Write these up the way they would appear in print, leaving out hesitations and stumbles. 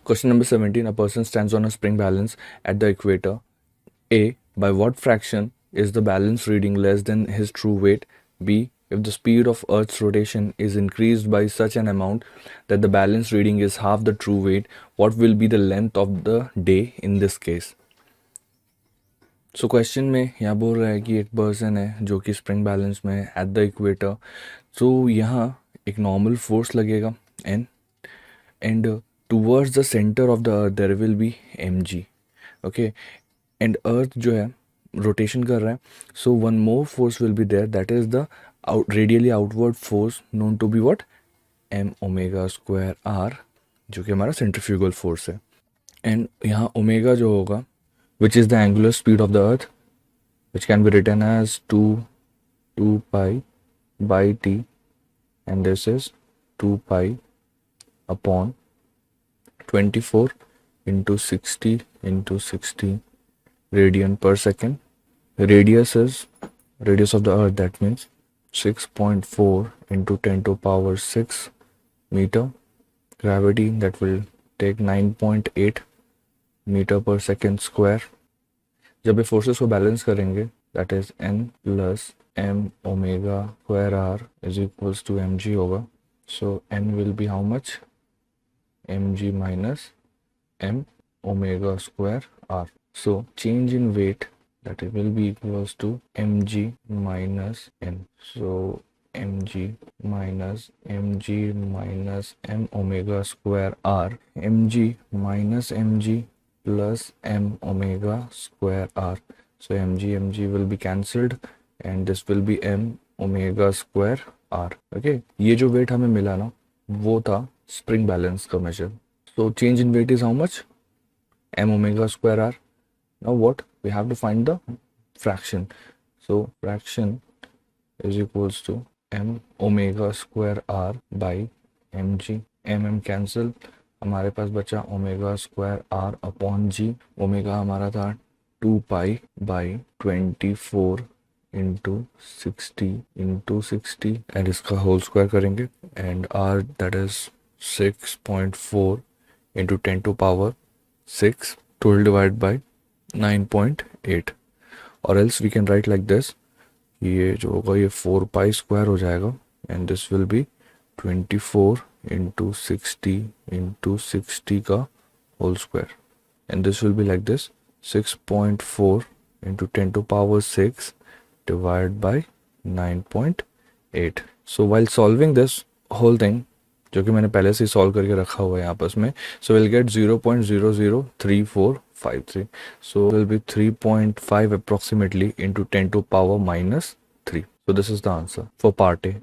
Question number 17. A person stands on a spring balance at the equator. A. By what fraction is the balance reading less than his true weight? B. If the speed of Earth's rotation is increased by such an amount that the balance reading is half the true weight, what will be the length of the day in this case? So question में यहाँ बोल रहा है कि एक person है जो कि स्प्रिंग बैलेंस में एट द इक्वेटर. सो यहाँ एक नॉर्मल फोर्स लगेगा N, and towards the centre of the earth there will be M G. Okay, and earth जो है रोटेशन कर रहा है. So one more force will be there, that is the radially outward force known to be what, M omega square R, जो कि हमारा centrifugal force है. And यहाँ ओमेगा जो होगा, which is the angular speed of the earth, which can be written as 2 pi by t, and this is 2 pi upon 24 into 60 into 60 radian per second. Radius is radius of the earth, that means 6.4 into 10 to power 6 meter. Gravity, that will take 9.8 metre पर second square. जब ये forces को balance करेंगे, that is N plus M omega square R is equals to M G होगा. So N will be how much, M G minus M omega square R. So change in weight, that will be equals to M G minus N. So M G minus M omega square R, M G minus M G plus m omega square r. So mg will be cancelled and this will be m omega square r. Okay, ये जो wait हमें मिला ना, वो था spring balance का major. So change in weight is how much, m omega square r. Now what, we have to find the fraction. So fraction is equals to m omega square r by mg. m cancel, हमारे पास बचा omega square R upon G. Omega हमारा था 2 pi by 24 into 60 and इसका whole square करेंगे, and R that is 6.4 into 10 to power 6 12 divide by 9.8. और else we can write like this, ये जो होगा ये 4 पाई स्क्वायर हो जाएगा, and this will be 24 into 60 का whole square, and this will be like this, 6.4 into 10 to power 6 divided by 9.8. So while solving this whole thing, जो कि मैंने पहले से सॉल्व करके रखा हुआ है आपस में, so we'll get 0.003453. So it will be 3.5 approximately into 10 to power minus 3. So this is the answer for part A.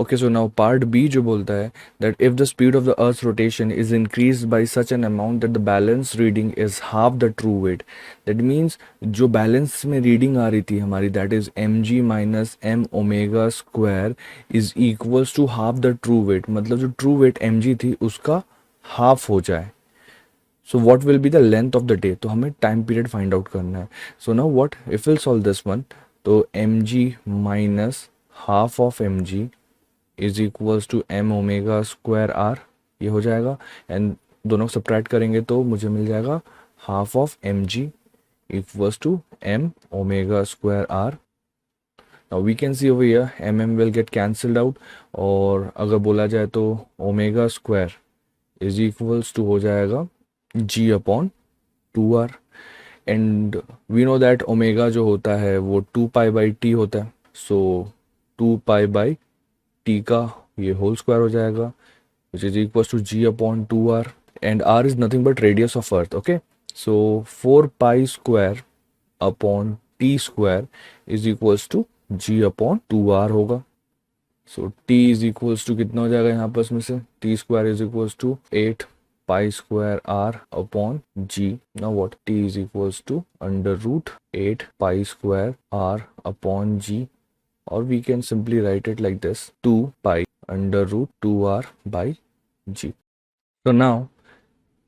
Okay, so now part B जो बोलता है that if the speed of the earth's rotation is increased by such an amount that the balance reading is half the true weight. That means जो balance में reading आ रही थी हमारी, that is mg minus m omega square is equals to half the true weight. मतलब जो true weight mg थी उसका half हो जाए. So what will be the length of the day? तो हमें time period find out करना है. So now what, if we'll solve this one, तो mg minus half of mg is equals to M omega square R, ये हो जाएगा, and दोनों subtract करेंगे तो मुझे मिल जाएगा half of M G equals to M omega square R. Now we can see over here M will get cancelled out, और अगर बोला जाए तो omega square is equals to हो जाएगा G upon 2r. And we know that omega जो होता है वो 2 पाई बाई टी होता है. सो 2 पाई बाई टी का ये होल स्क्वायर हो जाएगा, which is equal to G upon 2r, and r is nothing but radius of earth. Okay, so 4 pi square upon T square is equals to G upon 2r होगा. सो t is equals to कितना हो जाएगा यहाँ पर इसमें से, T square is equals to 8 pi square r upon g. Now what, t is equals to under root 8 pi square r upon g, or we can simply write it like this, 2 pi under root 2r by g. So now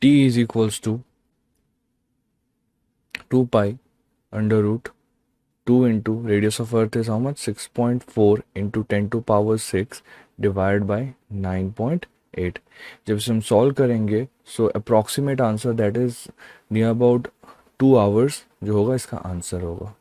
t is equals to 2 pi under root 2 into radius of earth is how much, 6.4 into 10 to power 6 divided by 9.8. 8। जब इसे हम solve करेंगे so approximate answer that is near about 2 hours जो होगा इसका answer होगा।